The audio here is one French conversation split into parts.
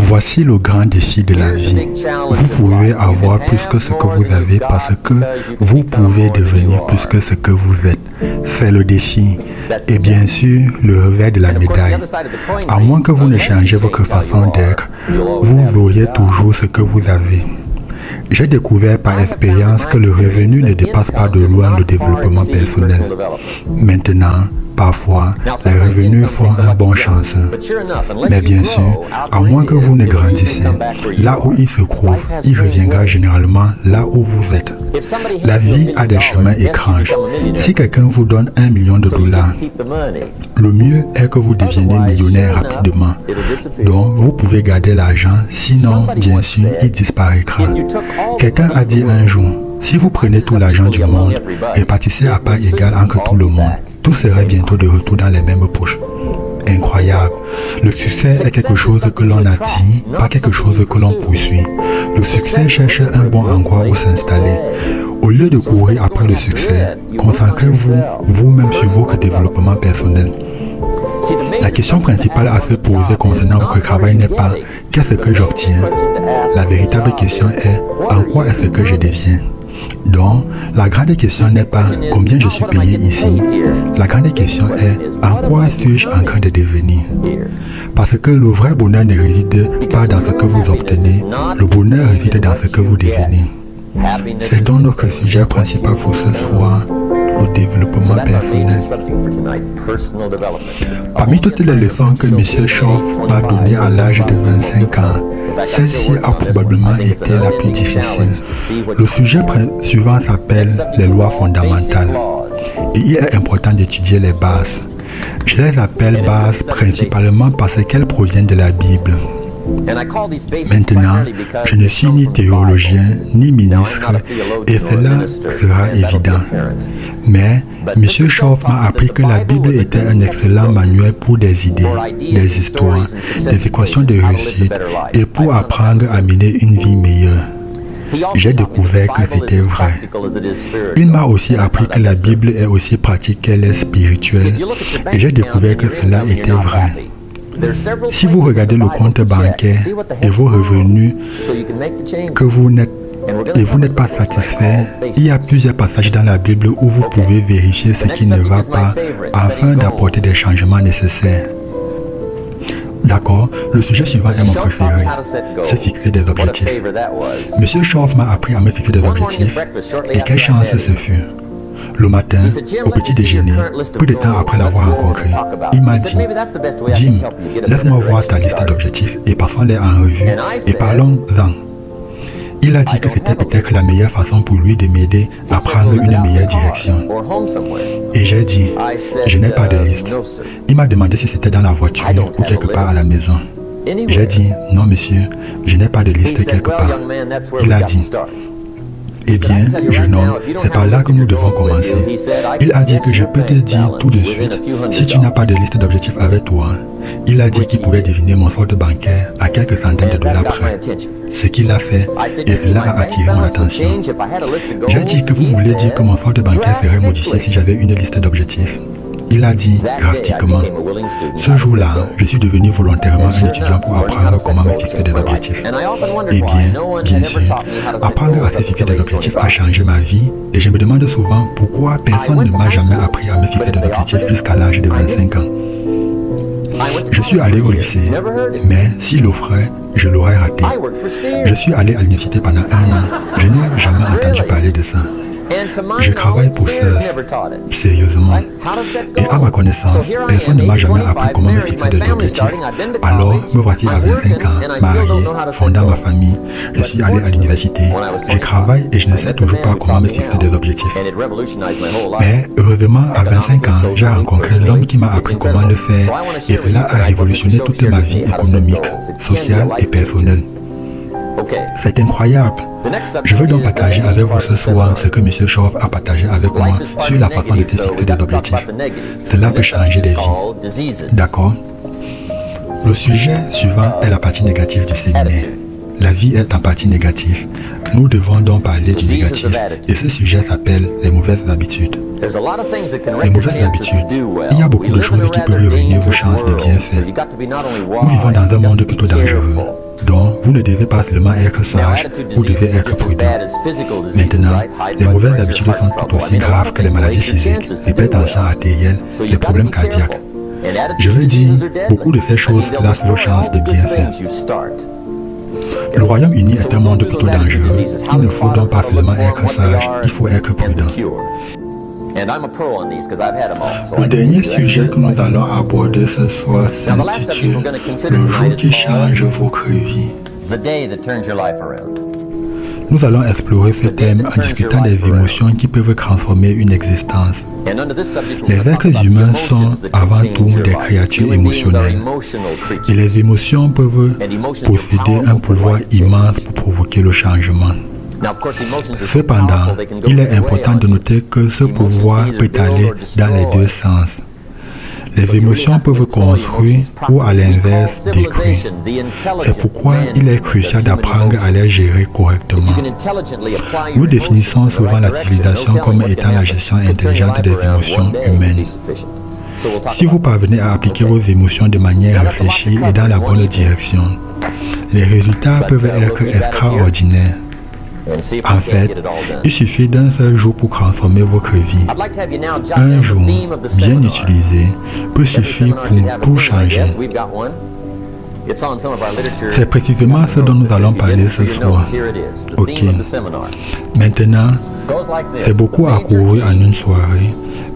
Voici le grand défi de la vie. Vous pouvez avoir plus que ce que vous avez parce que vous pouvez devenir plus que ce que vous êtes. C'est le défi. Et bien sûr, le revers de la médaille. À moins que vous ne changiez votre façon d'être, vous auriez toujours ce que vous avez. J'ai découvert par expérience que le revenu ne dépasse pas de loin le développement personnel. Maintenant, parfois, les revenus font un bon chanceux. Mais bien sûr, à moins que vous ne grandissez, là où il se trouve, il reviendra généralement là où vous êtes. La vie a des chemins étranges. Si quelqu'un vous donne $1 million, le mieux est que vous deveniez millionnaire rapidement. Donc, vous pouvez garder l'argent, sinon, bien sûr, il disparaîtra. Quelqu'un a dit un jour, si vous prenez tout l'argent du monde, répartissez à part égale entre tout le monde, tout serait bientôt de retour dans les mêmes poches. Incroyable. Le succès est quelque chose que l'on attire, pas quelque chose que l'on poursuit. Le succès cherche un bon endroit où s'installer. Au lieu de courir après le succès, concentrez-vous vous-même sur votre développement personnel. La question principale à se poser concernant votre travail n'est pas « qu'est-ce que j'obtiens ?» La véritable question est « en quoi est-ce que je deviens ?» Donc, la grande question n'est pas « combien je suis payé ici ?» La grande question est « en quoi suis-je en train de devenir ?» Parce que le vrai bonheur ne réside pas dans ce que vous obtenez, le bonheur réside dans ce que vous devenez. C'est donc notre sujet principal pour ce soir, le développement personnel. Parmi toutes les leçons que M. Schoff m'a données à l'âge de 25 ans, celle-ci a probablement été la plus difficile. Le sujet suivant s'appelle les lois fondamentales. Et il est important d'étudier les bases. Je les appelle bases principalement parce qu'elles proviennent de la Bible. Maintenant, je ne suis ni théologien, ni ministre, et cela sera évident. Mais M. Schoff m'a appris que la Bible était un excellent manuel pour des idées, des histoires, des équations de réussite, et pour apprendre à mener une vie meilleure. J'ai découvert que c'était vrai. Il m'a aussi appris que la Bible est aussi pratique qu'elle est spirituelle, et j'ai découvert que cela était vrai. Si vous regardez le compte bancaire et vos revenus que vous n'êtes pas satisfait, il y a plusieurs passages dans la Bible où vous pouvez vérifier ce qui ne va pas afin d'apporter des changements nécessaires. D'accord, le sujet suivant est mon préféré, c'est fixer des objectifs. Monsieur Schoff m'a appris à me fixer des objectifs et quelle chance ce fut. Le matin, au petit déjeuner, peu de temps après l'avoir rencontré, il m'a dit « Jim, laisse-moi voir ta liste d'objectifs et passons-les en revue et parlons-en. » Il a dit que c'était peut-être la meilleure façon pour lui de m'aider à prendre une meilleure direction. Et j'ai dit « Je n'ai pas de liste. » Il m'a demandé si c'était dans la voiture ou quelque part à la maison. J'ai dit « Non, monsieur, je n'ai pas de liste quelque part. » Il a dit « Eh bien, jeune homme, c'est par là que nous devons commencer. » Il a dit que je peux te dire tout de suite, si tu n'as pas de liste d'objectifs avec toi, il a dit qu'il pouvait deviner mon solde bancaire à quelques centaines de dollars près. Ce qu'il a fait, et cela a attiré mon attention. J'ai dit que vous voulez dire que mon solde bancaire serait modifié si j'avais une liste d'objectifs. Il a dit drastiquement. Ce jour-là, je suis devenu volontairement un étudiant pour apprendre comment me fixer des objectifs. Eh bien sûr, apprendre à se fixer des objectifs a changé ma vie et je me demande souvent pourquoi personne ne m'a jamais appris à me fixer des objectifs jusqu'à l'âge de 25 ans. Je suis allé au lycée, mais s'il l'offrait, je l'aurais raté. Je suis allé à l'université pendant 1 an, je n'ai jamais entendu parler de ça. Je travaille pour CERS, sérieusement. Et à ma connaissance, personne ne m'a jamais appris comment me fixer des objectifs. Alors, me voici à 25 ans, marié, fondant ma famille. Je suis allé à l'université, je travaille et je ne sais toujours pas comment me fixer des objectifs. Mais heureusement, à 25 ans, j'ai rencontré l'homme qui m'a appris comment le faire et cela a révolutionné toute ma vie économique, sociale et personnelle. C'est incroyable. Je veux donc partager avec vous ce soir ce que M. Schoff a partagé avec moi sur la façon de se fixer des objectifs. Cela peut changer des vies. D'accord? Le sujet suivant est la partie négative du séminaire. La vie est en partie négative. Nous devons donc parler du négatif. Et ce sujet s'appelle les mauvaises habitudes. Les mauvaises habitudes. Il y a beaucoup de choses qui peuvent ruiner vos chances de bien faire. Nous vivons dans un monde plutôt dangereux. Vous ne devez pas seulement être sage, vous devez être prudent. Maintenant, les mauvaises habitudes sont tout aussi graves que les maladies physiques, l'hypertension artérielle, les problèmes cardiaques. Je veux dire, beaucoup de ces choses laissent vos chances de bien faire. Le Royaume-Uni est un monde plutôt dangereux. Il ne faut donc pas seulement être sage, il faut être prudent. Le dernier sujet que nous allons aborder ce soir s'intitule « Le jour qui change votre vie ». Nous allons explorer ce thème en discutant des émotions qui peuvent transformer une existence. Les êtres humains sont avant tout des créatures émotionnelles. Et les émotions peuvent posséder un pouvoir immense pour provoquer le changement. Cependant, il est important de noter que ce pouvoir peut aller dans les deux sens. Les émotions peuvent construire ou à l'inverse détruire. C'est pourquoi il est crucial d'apprendre à les gérer correctement. Nous définissons souvent l'utilisation comme étant la gestion intelligente des émotions humaines. Si vous parvenez à appliquer vos émotions de manière réfléchie et dans la bonne direction, les résultats peuvent être extraordinaires. En fait, il suffit d'un seul jour pour transformer votre vie. Un jour bien utilisé peut suffire pour tout changer. C'est précisément ce dont nous allons parler ce soir. Ok. Maintenant, c'est beaucoup à couvrir en une soirée,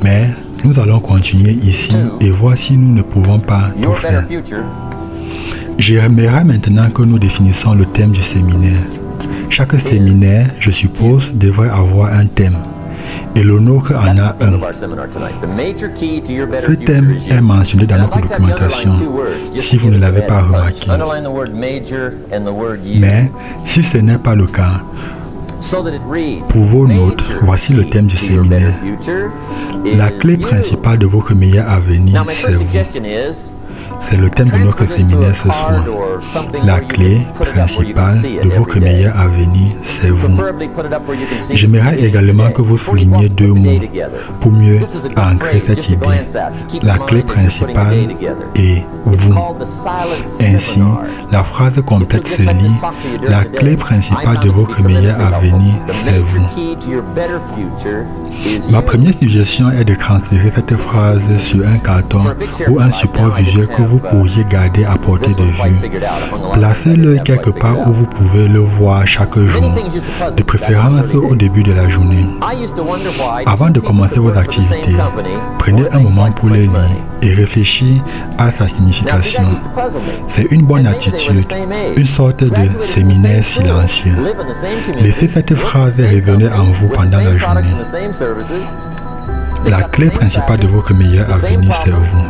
mais nous allons continuer ici et voir si nous ne pouvons pas tout faire. J'aimerais maintenant que nous définissions le thème du séminaire. Chaque séminaire, je suppose, devrait avoir un thème. Et le nôtre en a un. Ce thème est mentionné dans notre documentation, si vous ne l'avez pas remarqué. Mais, si ce n'est pas le cas, pour vos notes, voici le thème du séminaire. La clé principale de votre meilleur avenir, c'est vous. C'est le thème de notre séminaire ce soir. La clé principale de votre meilleur avenir, c'est vous. J'aimerais également que vous souligniez deux mots pour mieux ancrer cette idée. La clé principale est vous. Ainsi, la phrase complète se lit « La clé principale de votre meilleur avenir, c'est vous ». Ma première suggestion est de transférer cette phrase sur un carton ou un support visuel que vous pourriez garder à portée de vue. Placez-le quelque part où vous pouvez le voir chaque jour, de préférence au début de la journée. Avant de commencer vos activités, prenez un moment pour le lire et réfléchir à sa signification. C'est une bonne attitude, une sorte de séminaire silencieux. Laissez cette phrase résonner en vous pendant la journée. La clé principale de votre meilleur avenir, c'est vous.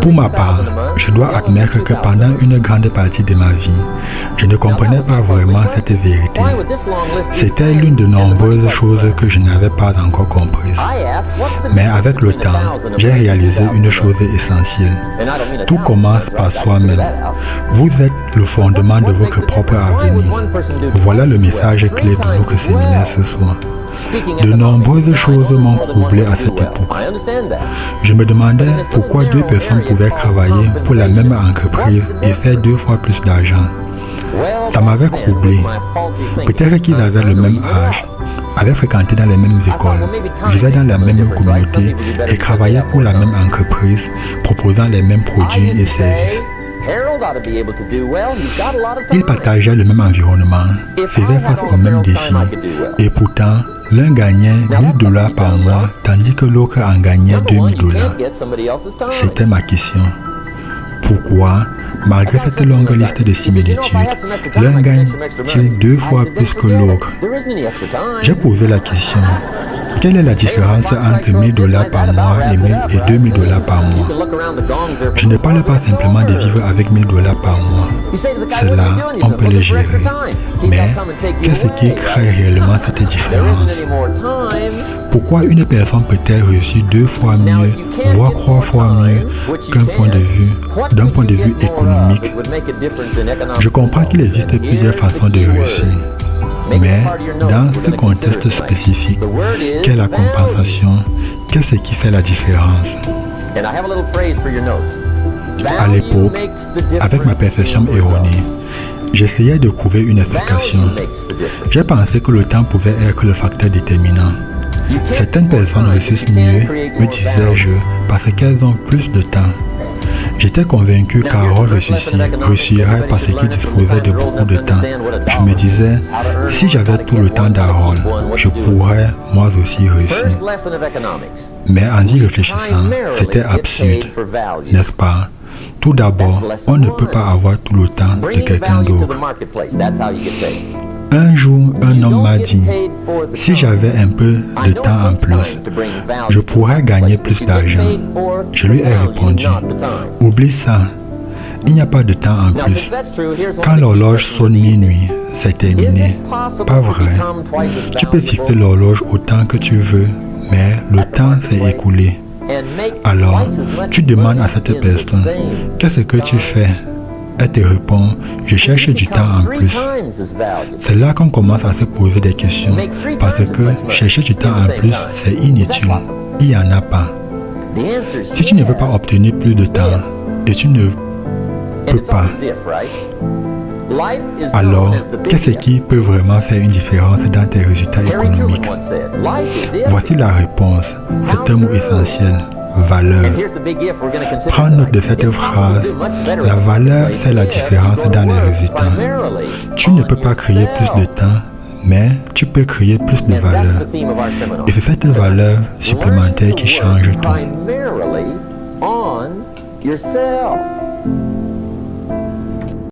Pour ma part, je dois admettre que pendant une grande partie de ma vie, je ne comprenais pas vraiment cette vérité. C'était l'une de nombreuses choses que je n'avais pas encore comprises. Mais avec le temps, j'ai réalisé une chose essentielle. Tout commence par soi-même. Vous êtes le fondement de votre propre avenir. Voilà le message clé de notre séminaire ce soir. De nombreuses choses m'ont troublé à cette époque. Je me demandais pourquoi deux personnes pouvaient travailler pour la même entreprise et faire 2 fois plus d'argent. Ça m'avait troublé. Peut-être qu'ils avaient le même âge, avaient fréquenté dans les mêmes écoles, vivaient dans la même communauté et travaillaient pour la même entreprise, proposant les mêmes produits et services. Ils partageaient le même environnement, faisaient face aux mêmes défis, et pourtant, l'un gagnait $1000 par mois, tandis que l'autre en gagnait $2000. C'était ma question. Pourquoi, malgré cette longue liste de similitudes, l'un gagne-t-il 2 fois plus que l'autre? J'ai posé la question. Quelle est la différence entre $1000 par mois et $2000 par mois? Je ne parle pas simplement de vivre avec $1000 par mois. Cela, on peut le gérer. Mais qu'est-ce qui crée réellement cette différence? Pourquoi une personne peut-elle réussir 2 fois mieux, voire 3 fois mieux d'un point de vue économique? Je comprends qu'il existe plusieurs façons de réussir. Mais dans ce contexte spécifique, qu'est la compensation? Qu'est-ce qui fait la différence? À l'époque, avec ma perception erronée, J'essayais de trouver une explication. J'ai pensé que le temps pouvait être le facteur déterminant. Certaines personnes réussissent mieux, me disais-je, parce qu'elles ont plus de temps. J'étais convaincu qu'Harold réussirait parce qu'il disposait de beaucoup de temps. Je me disais, si j'avais tout le temps d'Harold, je pourrais moi aussi réussir. Mais en y réfléchissant, c'était absurde, n'est-ce pas? Tout d'abord, on ne peut pas avoir tout le temps de quelqu'un d'autre. Un jour, un homme m'a dit, si j'avais un peu de temps en plus, je pourrais gagner plus d'argent. Je lui ai répondu, oublie ça, il n'y a pas de temps en plus. Quand l'horloge sonne minuit, c'est terminé. Pas vrai. Tu peux fixer l'horloge autant que tu veux, mais le temps s'est écoulé. Alors, tu demandes à cette personne, qu'est-ce que tu fais? Elle te répond, je cherche du temps en plus. C'est là qu'on commence à se poser des questions, parce que chercher du temps en plus, c'est inutile. Il n'y en a pas. Si tu ne veux pas obtenir plus de temps, et tu ne peux pas, alors qu'est-ce qui peut vraiment faire une différence dans tes résultats économiques? Voici la réponse. C'est un mot essentiel. Valeur. Prends note de cette phrase. La valeur fait la différence dans les résultats. Tu ne peux pas créer plus de temps, mais tu peux créer plus de valeur. Et c'est cette valeur supplémentaire qui change tout.